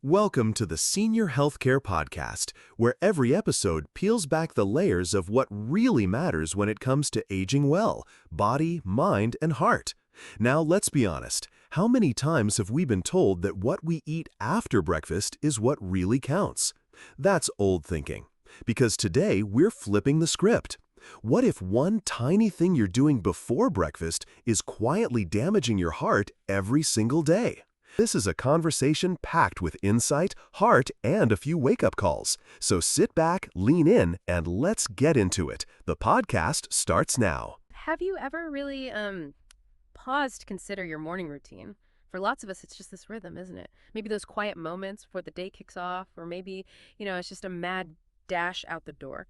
Welcome to the Senior Healthcare Podcast, where every episode peels back the layers of what really matters when it comes to aging well, body, mind, and heart. Now, let's be honest. How many times have we been told that what we eat after breakfast is what really counts? That's old thinking. Because today, we're flipping the script. What if one tiny thing you're doing before breakfast is quietly damaging your heart every single day? This is a conversation packed with insight, heart, and a few wake-up calls. So sit back, lean in, and let's get into it. The podcast starts now. Have you ever really paused to consider your morning routine? For lots of us, it's just this rhythm, isn't it? Maybe those quiet moments before the day kicks off, or maybe, it's just a mad dash out the door.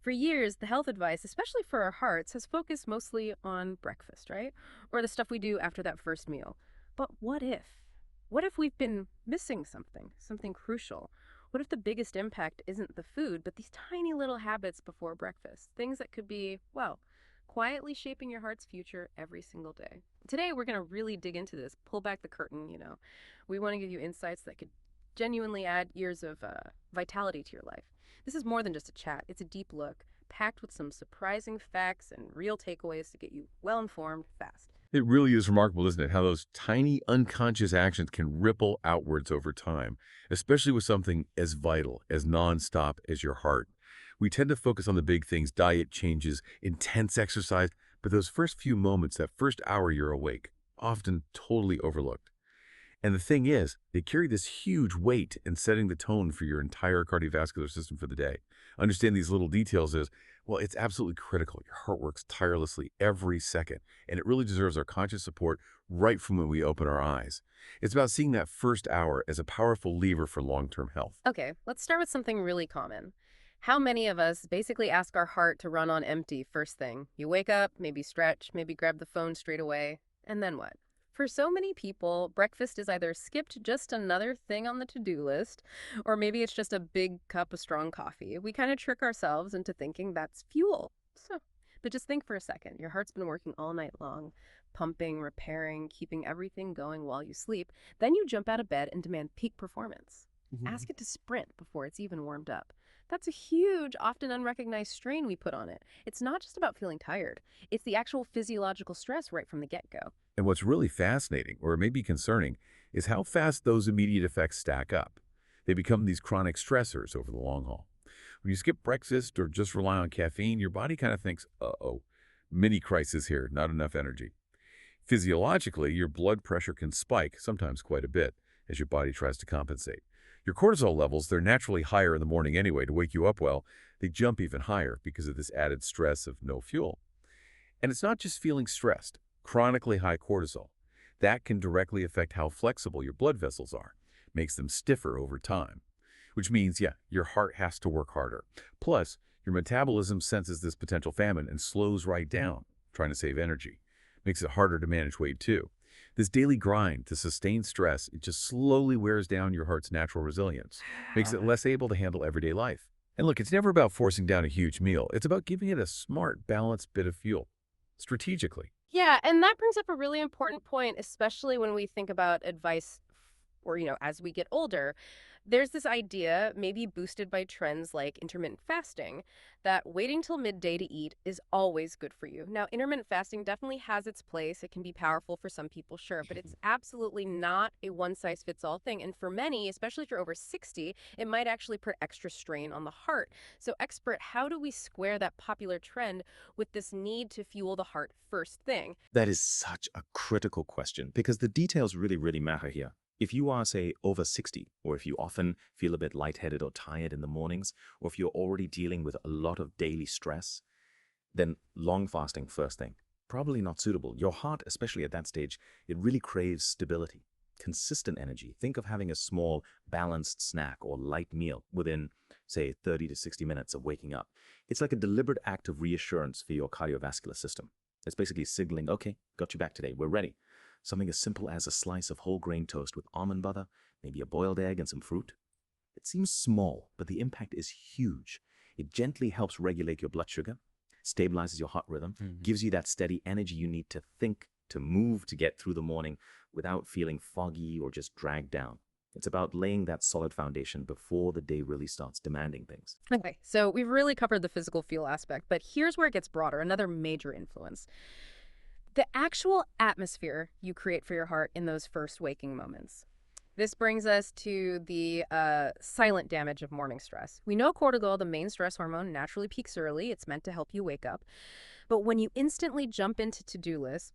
For years, the health advice, especially for our hearts, has focused mostly on breakfast, right? Or the stuff we do after that first meal. But what if? What if we've been missing something crucial? What if the biggest impact isn't the food, but these tiny little habits before breakfast? Things that could be, well, quietly shaping your heart's future every single day. Today, we're going to really dig into this, pull back the curtain, We want to give you insights that could genuinely add years of vitality to your life. This is more than just a chat. It's a deep look, packed with some surprising facts and real takeaways to get you well-informed fast. It really is remarkable, isn't it, how those tiny unconscious actions can ripple outwards over time, especially with something as vital, as nonstop as your heart. We tend to focus on the big things, diet changes, intense exercise, but those first few moments, that first hour you're awake, often totally overlooked. And the thing is, they carry this huge weight in setting the tone for your entire cardiovascular system for the day. Understand these little details is, well, it's absolutely critical. Your heart works tirelessly every second, and it really deserves our conscious support right from when we open our eyes. It's about seeing that first hour as a powerful lever for long-term health. Okay, let's start with something really common. How many of us basically ask our heart to run on empty first thing? You wake up, maybe stretch, maybe grab the phone straight away, and then what? For so many people, breakfast is either skipped, just another thing on the to-do list, or maybe it's just a big cup of strong coffee. We kind of trick ourselves into thinking that's fuel. But just think for a second. Your heart's been working all night long, pumping, repairing, keeping everything going while you sleep. Then you jump out of bed and demand peak performance. Ask it to sprint before it's even warmed up. That's a huge, often unrecognized strain we put on it. It's not just about feeling tired. It's the actual physiological stress right from the get-go. And what's really fascinating, or maybe concerning, is how fast those immediate effects stack up. They become these chronic stressors over the long haul. When you skip breakfast or just rely on caffeine, your body kind of thinks, uh-oh, mini crisis here, not enough energy. Physiologically, your blood pressure can spike, sometimes quite a bit, as your body tries to compensate. Your cortisol levels, they're naturally higher in the morning anyway. To wake you up well, they jump even higher because of this added stress of no fuel. And it's not just feeling stressed. Chronically high cortisol. That can directly affect how flexible your blood vessels are, makes them stiffer over time. Which means, your heart has to work harder. Plus, your metabolism senses this potential famine and slows right down, trying to save energy. Makes it harder to manage weight too. This daily grind to sustain stress, it just slowly wears down your heart's natural resilience, makes it less able to handle everyday life. And look, it's never about forcing down a huge meal. It's about giving it a smart, balanced bit of fuel, strategically. Yeah, and that brings up a really important point, especially when we think about advice or, as we get older. There's this idea, maybe boosted by trends like intermittent fasting, that waiting till midday to eat is always good for you. Now, intermittent fasting definitely has its place. It can be powerful for some people, sure, but it's absolutely not a one-size-fits-all thing. And for many, especially if you're over 60, it might actually put extra strain on the heart. So, expert, how do we square that popular trend with this need to fuel the heart first thing? That is such a critical question because the details really matter here. If you are, say, over 60, or if you often feel a bit lightheaded or tired in the mornings, or if you're already dealing with a lot of daily stress, then long fasting first thing, probably not suitable. Your heart, especially at that stage, it really craves stability, consistent energy. Think of having a small, balanced snack or light meal within, say, 30 to 60 minutes of waking up. It's like a deliberate act of reassurance for your cardiovascular system. It's basically signaling, okay, got you back today, we're ready. Something as simple as a slice of whole grain toast with almond butter, maybe a boiled egg and some fruit. It seems small, but the impact is huge. It gently helps regulate your blood sugar, stabilizes your heart rhythm, gives you that steady energy you need to think, to move, to get through the morning without feeling foggy or just dragged down. It's about laying that solid foundation before the day really starts demanding things. Okay, so we've really covered the physical feel aspect, but here's where it gets broader, another major influence. The actual atmosphere you create for your heart in those first waking moments. This brings us to the silent damage of morning stress. We know cortisol, the main stress hormone, naturally peaks early. It's meant to help you wake up. But when you instantly jump into to-do lists,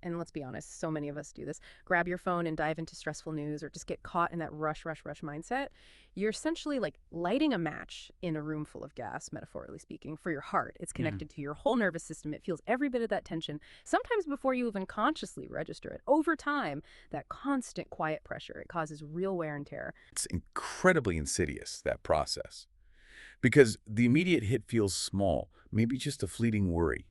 and let's be honest, so many of us do this, grab your phone and dive into stressful news or just get caught in that rush mindset, you're essentially like lighting a match in a room full of gas, metaphorically speaking, for your heart. It's connected to your whole nervous system. It feels every bit of that tension, sometimes before you even consciously register it. Over time, that constant quiet pressure, it causes real wear and tear. It's incredibly insidious, that process, because the immediate hit feels small, maybe just a fleeting worry.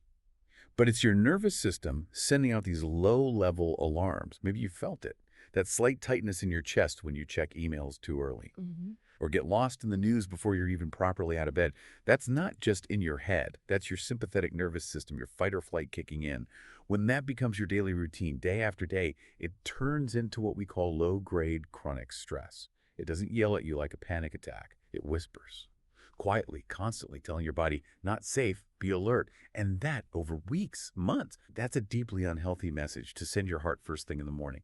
But it's your nervous system sending out these low-level alarms. Maybe you felt it, that slight tightness in your chest when you check emails too early, or get lost in the news before you're even properly out of bed. That's not just in your head. That's your sympathetic nervous system, your fight or flight kicking in. When that becomes your daily routine, day after day, it turns into what we call low-grade chronic stress. It doesn't yell at you like a panic attack. It whispers. Quietly, constantly telling your body, not safe, be alert. And that over weeks, months. That's a deeply unhealthy message to send your heart first thing in the morning.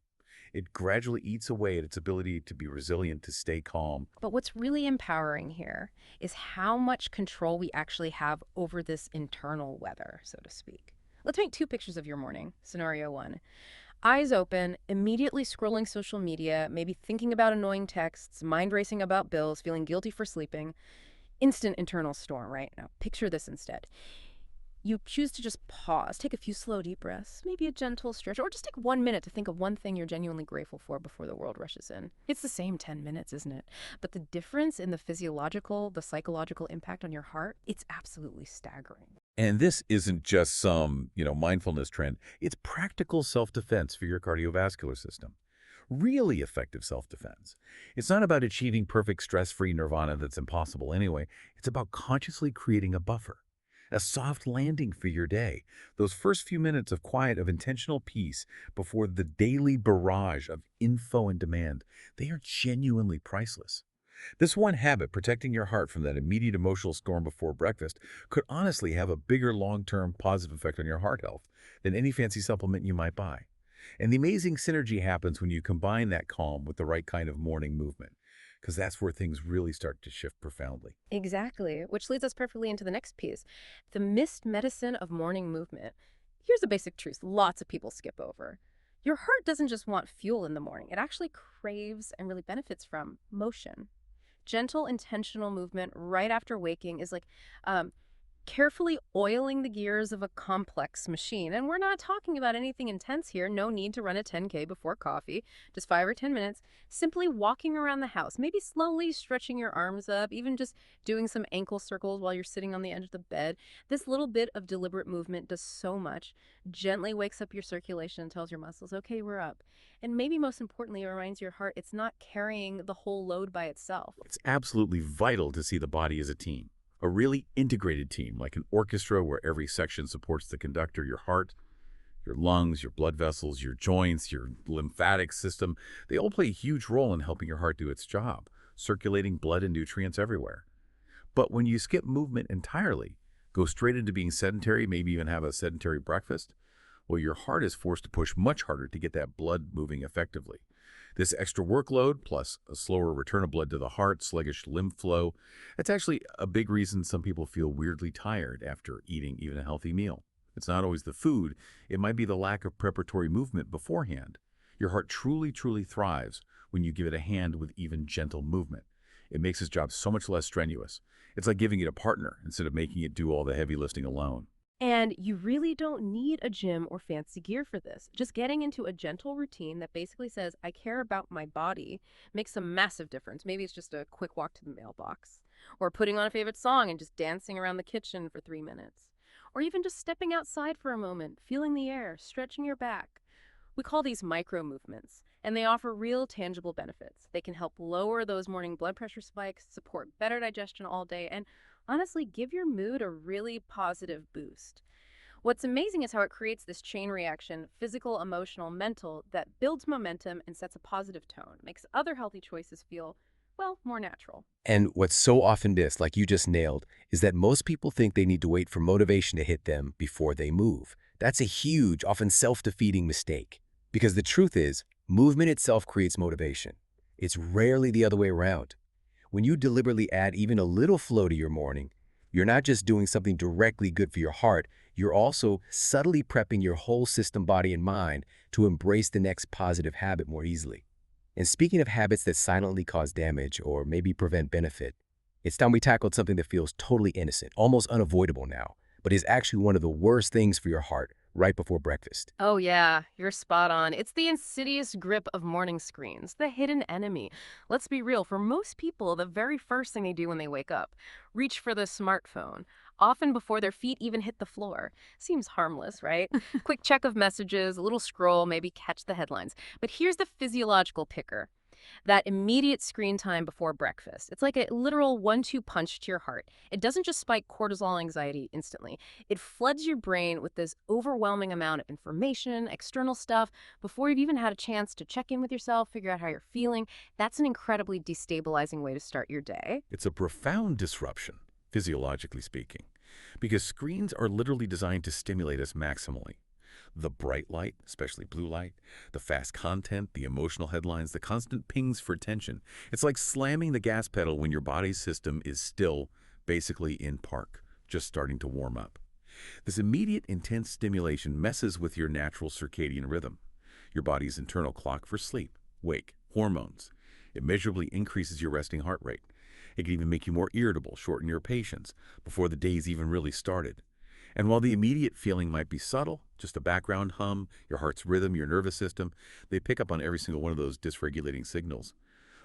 It gradually eats away at its ability to be resilient, to stay calm. But what's really empowering here is how much control we actually have over this internal weather, so to speak. Let's paint two pictures of your morning. Scenario one. Eyes open, immediately scrolling social media, maybe thinking about annoying texts, mind racing about bills, feeling guilty for sleeping. Instant internal storm, right? Now, picture this instead. You choose to just pause, take a few slow, deep breaths, maybe a gentle stretch, or just take 1 minute to think of one thing you're genuinely grateful for before the world rushes in. It's the same 10 minutes, isn't it? But the difference in the physiological, the psychological impact on your heart, it's absolutely staggering. And this isn't just some, mindfulness trend. It's practical self-defense for your cardiovascular system. Really effective self-defense. It's not about achieving perfect stress-free nirvana that's impossible anyway. It's about consciously creating a buffer, a soft landing for your day. Those first few minutes of quiet, of intentional peace before the daily barrage of info and demand, they are genuinely priceless. This one habit, protecting your heart from that immediate emotional storm before breakfast, could honestly have a bigger long-term positive effect on your heart health than any fancy supplement you might buy. And the amazing synergy happens when you combine that calm with the right kind of morning movement, because that's where things really start to shift profoundly. Exactly, which leads us perfectly into the next piece. The missed medicine of morning movement. Here's a basic truth lots of people skip over. Your heart doesn't just want fuel in the morning. It actually craves and really benefits from motion. Gentle, intentional movement right after waking is like carefully oiling the gears of a complex machine. And we're not talking about anything intense here. No need to run a 10K before coffee, just 5 or 10 minutes. Simply walking around the house, maybe slowly stretching your arms up, even just doing some ankle circles while you're sitting on the edge of the bed. This little bit of deliberate movement does so much. Gently wakes up your circulation and tells your muscles, okay, we're up. And maybe most importantly, it reminds your heart it's not carrying the whole load by itself. It's absolutely vital to see the body as a team. A really integrated team, like an orchestra where every section supports the conductor, your heart, your lungs, your blood vessels, your joints, your lymphatic system. They all play a huge role in helping your heart do its job, circulating blood and nutrients everywhere. But when you skip movement entirely, go straight into being sedentary, maybe even have a sedentary breakfast, well, your heart is forced to push much harder to get that blood moving effectively. This extra workload, plus a slower return of blood to the heart, sluggish lymph flow, that's actually a big reason some people feel weirdly tired after eating even a healthy meal. It's not always the food. It might be the lack of preparatory movement beforehand. Your heart truly, truly thrives when you give it a hand with even gentle movement. It makes its job so much less strenuous. It's like giving it a partner instead of making it do all the heavy lifting alone. And you really don't need a gym or fancy gear for this. Just getting into a gentle routine that basically says, I care about my body, makes a massive difference. Maybe it's just a quick walk to the mailbox, or putting on a favorite song and just dancing around the kitchen for 3 minutes, or even just stepping outside for a moment, feeling the air, stretching your back. We call these micro movements, and they offer real tangible benefits. They can help lower those morning blood pressure spikes, support better digestion all day, and honestly, give your mood a really positive boost. What's amazing is how it creates this chain reaction, physical, emotional, mental, that builds momentum and sets a positive tone, makes other healthy choices feel, well, more natural. And what's so often missed, like you just nailed, is that most people think they need to wait for motivation to hit them before they move. That's a huge, often self-defeating mistake. Because the truth is, movement itself creates motivation. It's rarely the other way around. When you deliberately add even a little flow to your morning, you're not just doing something directly good for your heart, you're also subtly prepping your whole system, body, and mind to embrace the next positive habit more easily. And speaking of habits that silently cause damage or maybe prevent benefit, it's time we tackled something that feels totally innocent, almost unavoidable now, but is actually one of the worst things for your heart right before breakfast. Oh, yeah, you're spot on. It's the insidious grip of morning screens, the hidden enemy. Let's be real, for most people, the very first thing they do when they wake up, reach for the smartphone, often before their feet even hit the floor. Seems harmless, right? Quick check of messages, a little scroll, maybe catch the headlines. But here's the physiological kicker. That immediate screen time before breakfast. It's like a literal 1-2 punch to your heart. It doesn't just spike cortisol anxiety instantly. It floods your brain with this overwhelming amount of information, external stuff, before you've even had a chance to check in with yourself, figure out how you're feeling. That's an incredibly destabilizing way to start your day. It's a profound disruption, physiologically speaking, because screens are literally designed to stimulate us maximally. The bright light, especially blue light, the fast content, the emotional headlines, the constant pings for attention. It's like slamming the gas pedal when your body's system is still basically in park, just starting to warm up. This immediate, intense stimulation messes with your natural circadian rhythm, your body's internal clock for sleep, wake, hormones. It measurably increases your resting heart rate. It can even make you more irritable, shorten your patience before the day's even really started. And while the immediate feeling might be subtle, just a background hum, your heart's rhythm, your nervous system, they pick up on every single one of those dysregulating signals.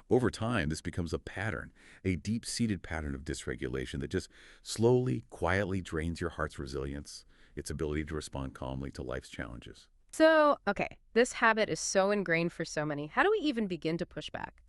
Over time, this becomes a pattern, a deep-seated pattern of dysregulation that just slowly, quietly drains your heart's resilience, its ability to respond calmly to life's challenges. So, okay, this habit is so ingrained for so many. How do we even begin to push back?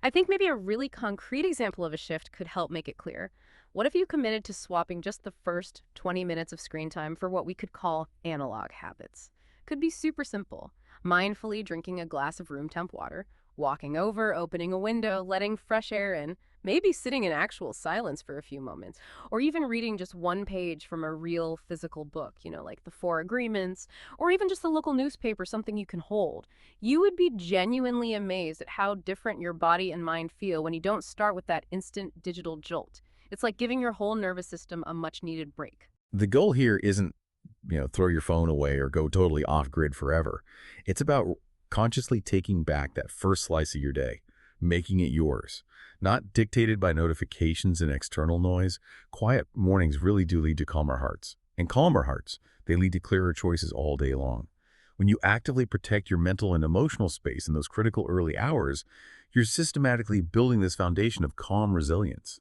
I think maybe a really concrete example of a shift could help make it clear. What if you committed to swapping just the first 20 minutes of screen time for what we could call analog habits? Could be super simple. Mindfully drinking a glass of room temp water, walking over, opening a window, letting fresh air in, maybe sitting in actual silence for a few moments, or even reading just one page from a real physical book, like the Four Agreements, or even just the local newspaper, something you can hold. You would be genuinely amazed at how different your body and mind feel when you don't start with that instant digital jolt. It's like giving your whole nervous system a much-needed break. The goal here isn't, throw your phone away or go totally off-grid forever. It's about consciously taking back that first slice of your day, making it yours. Not dictated by notifications and external noise. Quiet mornings really do lead to calmer hearts. And calmer hearts, they lead to clearer choices all day long. When you actively protect your mental and emotional space in those critical early hours, you're systematically building this foundation of calm resilience.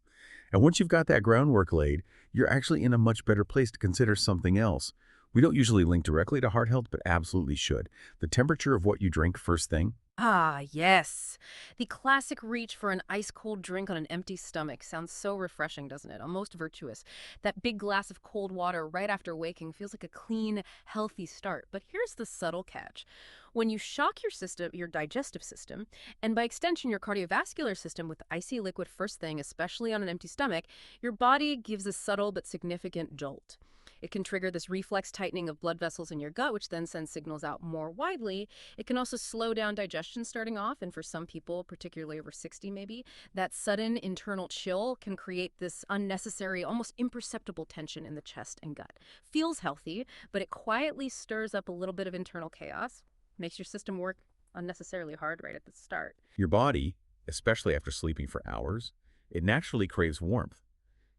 And once you've got that groundwork laid, you're actually in a much better place to consider something else. We don't usually link directly to heart health, but absolutely should. The temperature of what you drink first thing. Ah, yes. The classic reach for an ice-cold drink on an empty stomach sounds so refreshing, doesn't it? Almost virtuous. That big glass of cold water right after waking feels like a clean, healthy start. But here's the subtle catch. When you shock your system, your digestive system, and by extension your cardiovascular system with icy liquid first thing, especially on an empty stomach, your body gives a subtle but significant jolt. It can trigger this reflex tightening of blood vessels in your gut, which then sends signals out more widely. It can also slow down digestion starting off, and for some people, particularly over 60 maybe, that sudden internal chill can create this unnecessary, almost imperceptible tension in the chest and gut. Feels healthy, but it quietly stirs up a little bit of internal chaos, makes your system work unnecessarily hard right at the start. Your body, especially after sleeping for hours, it naturally craves warmth.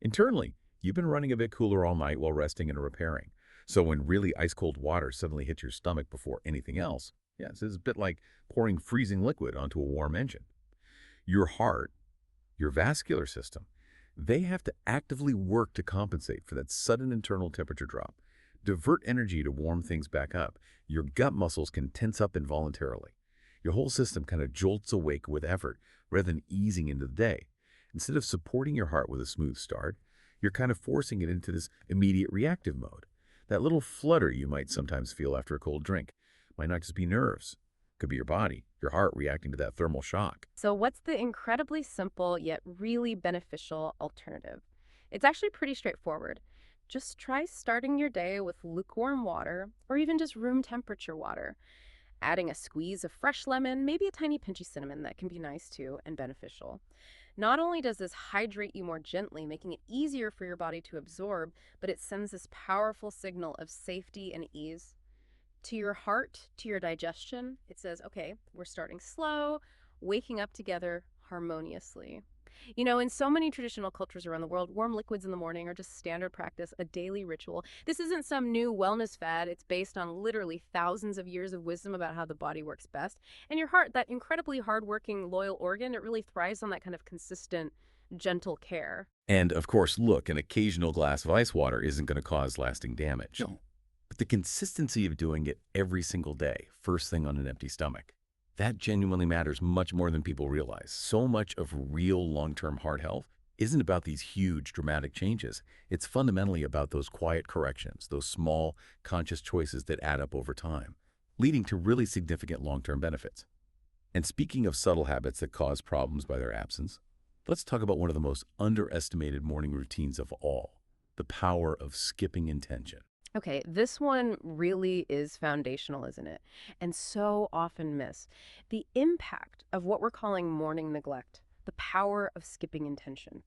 Internally, you've been running a bit cooler all night while resting and repairing. So when really ice-cold water suddenly hits your stomach before anything else, this is a bit like pouring freezing liquid onto a warm engine. Your heart, your vascular system, they have to actively work to compensate for that sudden internal temperature drop. Divert energy to warm things back up. Your gut muscles can tense up involuntarily. Your whole system kind of jolts awake with effort rather than easing into the day. Instead of supporting your heart with a smooth start, you're kind of forcing it into this immediate reactive mode. That little flutter you might sometimes feel after a cold drink might not just be nerves. It could be your body, your heart reacting to that thermal shock. So what's the incredibly simple yet really beneficial alternative? It's actually pretty straightforward. Just try starting your day with lukewarm water or even just room temperature water. Adding a squeeze of fresh lemon, maybe a tiny pinch of cinnamon, that can be nice too and beneficial. Not only does this hydrate you more gently, making it easier for your body to absorb, but it sends this powerful signal of safety and ease to your heart, to your digestion. It says, okay, we're starting slow, waking up together harmoniously. You know, in so many traditional cultures around the world, warm liquids in the morning are just standard practice, a daily ritual. This isn't some new wellness fad. It's based on literally thousands of years of wisdom about how the body works best. And your heart, that incredibly hardworking, loyal organ, it really thrives on that kind of consistent, gentle care. And of course, look, an occasional glass of ice water isn't going to cause lasting damage. No. But the consistency of doing it every single day, first thing on an empty stomach, that genuinely matters much more than people realize. So much of real long-term heart health isn't about these huge, dramatic changes. It's fundamentally about those quiet corrections, those small, conscious choices that add up over time, leading to really significant long-term benefits. And speaking of subtle habits that cause problems by their absence, let's talk about one of the most underestimated morning routines of all, the power of skipping intention. Okay, this one really is foundational, isn't it? And so often missed. The impact of what we're calling morning neglect, the power of skipping intention.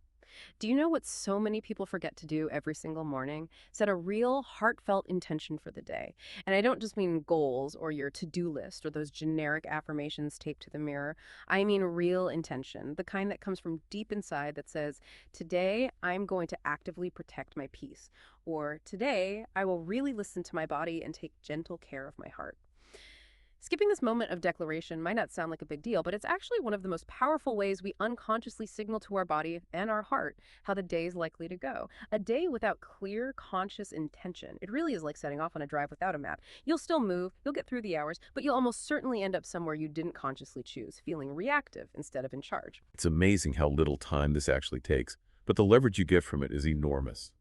Do you know what so many people forget to do every single morning? Set a real heartfelt intention for the day. And I don't just mean goals or your to-do list or those generic affirmations taped to the mirror. I mean real intention, the kind that comes from deep inside that says, today I'm going to actively protect my peace. Or today I will really listen to my body and take gentle care of my heart. Skipping this moment of declaration might not sound like a big deal, but it's actually one of the most powerful ways we unconsciously signal to our body and our heart how the day is likely to go. A day without clear, conscious intention. It really is like setting off on a drive without a map. You'll still move, you'll get through the hours, but you'll almost certainly end up somewhere you didn't consciously choose, feeling reactive instead of in charge. It's amazing how little time this actually takes, but the leverage you get from it is enormous.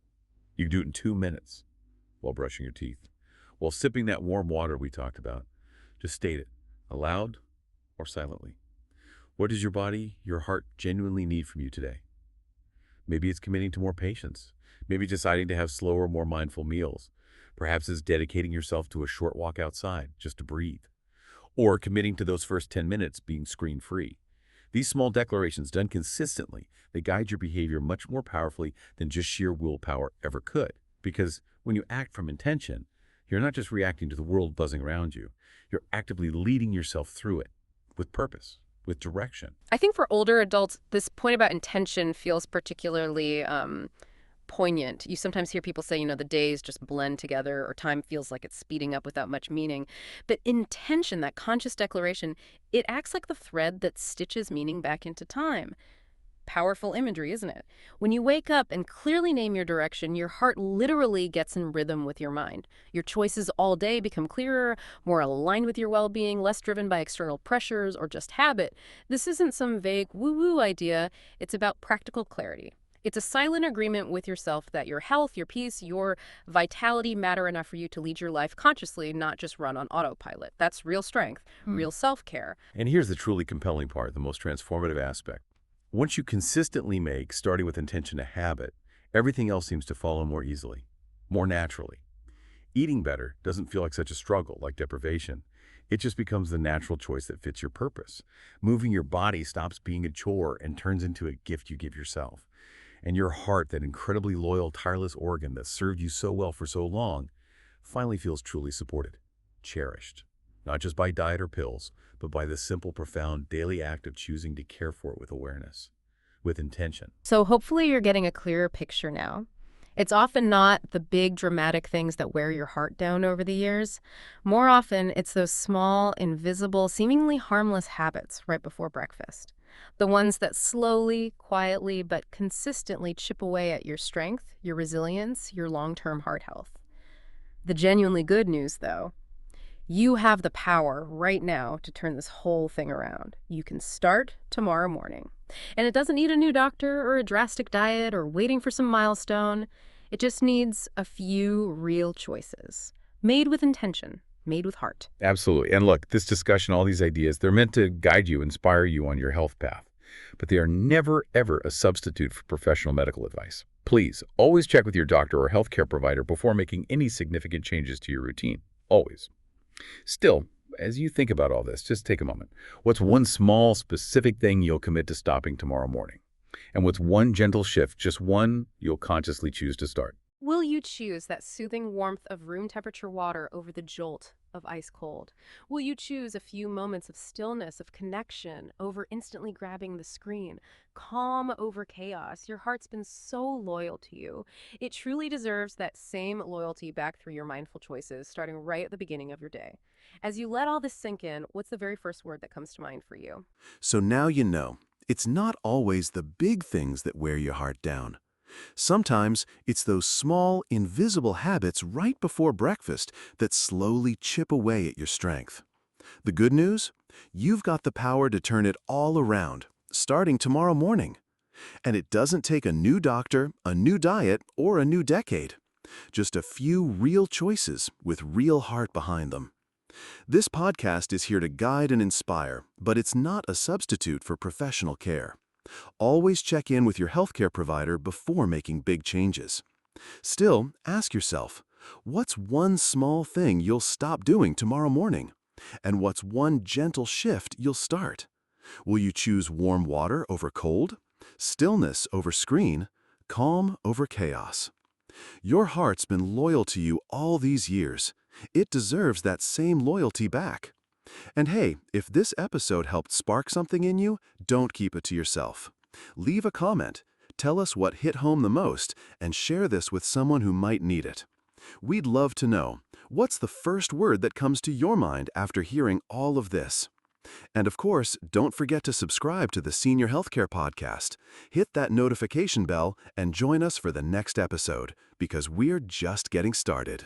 You can do it in 2 minutes while brushing your teeth, while sipping that warm water we talked about. Just state it, aloud or silently. What does your body, your heart genuinely need from you today? Maybe it's committing to more patience. Maybe deciding to have slower, more mindful meals. Perhaps it's dedicating yourself to a short walk outside just to breathe. Or committing to those first 10 minutes being screen-free. These small declarations done consistently, they guide your behavior much more powerfully than just sheer willpower ever could. Because when you act from intention, you're not just reacting to the world buzzing around you. You're actively leading yourself through it with purpose, with direction. I think for older adults, this point about intention feels particularly poignant. You sometimes hear people say, you know, the days just blend together or time feels like it's speeding up without much meaning. But intention, that conscious declaration, it acts like the thread that stitches meaning back into time. Powerful imagery, isn't it? When you wake up and clearly name your direction, your heart literally gets in rhythm with your mind. Your choices all day become clearer, more aligned with your well-being, less driven by external pressures or just habit. This isn't some vague woo-woo idea. It's about practical clarity. It's a silent agreement with yourself that your health, your peace, your vitality matter enough for you to lead your life consciously, not just run on autopilot. That's real strength, real self-care. And here's the truly compelling part, the most transformative aspect. Once you consistently make starting with intention a habit, everything else seems to follow more easily, more naturally. Eating better doesn't feel like such a struggle, like deprivation. It just becomes the natural choice that fits your purpose. Moving your body stops being a chore and turns into a gift you give yourself. And your heart, that incredibly loyal, tireless organ that served you so well for so long, finally feels truly supported, cherished. Not just by diet or pills, but by the simple, profound daily act of choosing to care for it with awareness, with intention. So hopefully you're getting a clearer picture now. It's often not the big dramatic things that wear your heart down over the years. More often, it's those small, invisible, seemingly harmless habits right before breakfast. The ones that slowly, quietly, but consistently chip away at your strength, your resilience, your long-term heart health. The genuinely good news, though, you have the power right now to turn this whole thing around. You can start tomorrow morning. And it doesn't need a new doctor or a drastic diet or waiting for some milestone. It just needs a few real choices, made with intention, made with heart. Absolutely. And look, this discussion, all these ideas, they're meant to guide you, inspire you on your health path. But they are never, ever a substitute for professional medical advice. Please, always check with your doctor or healthcare provider before making any significant changes to your routine. Always. Still, as you think about all this, just take a moment. What's one small, specific thing you'll commit to stopping tomorrow morning? And what's one gentle shift, just one, you'll consciously choose to start? Will you choose that soothing warmth of room temperature water over the jolt of ice cold? Will you choose a few moments of stillness, of connection, over instantly grabbing the screen? Calm over chaos. Your heart's been so loyal to you. It truly deserves that same loyalty back through your mindful choices, starting right at the beginning of your day. As you let all this sink in, what's the very first word that comes to mind for you? So now you know, it's not always the big things that wear your heart down. Sometimes it's those small, invisible habits right before breakfast that slowly chip away at your strength. The good news? You've got the power to turn it all around, starting tomorrow morning. And it doesn't take a new doctor, a new diet, or a new decade. Just a few real choices with real heart behind them. This podcast is here to guide and inspire, but it's not a substitute for professional care. Always check in with your healthcare provider before making big changes. Still, ask yourself, what's one small thing you'll stop doing tomorrow morning? And what's one gentle shift you'll start? Will you choose warm water over cold? Stillness over screen? Calm over chaos? Your heart's been loyal to you all these years. It deserves that same loyalty back. And hey, if this episode helped spark something in you, don't keep it to yourself. Leave a comment, tell us what hit home the most, and share this with someone who might need it. We'd love to know, what's the first word that comes to your mind after hearing all of this? And of course, don't forget to subscribe to the Senior Healthcare Podcast. Hit that notification bell and join us for the next episode, because we're just getting started.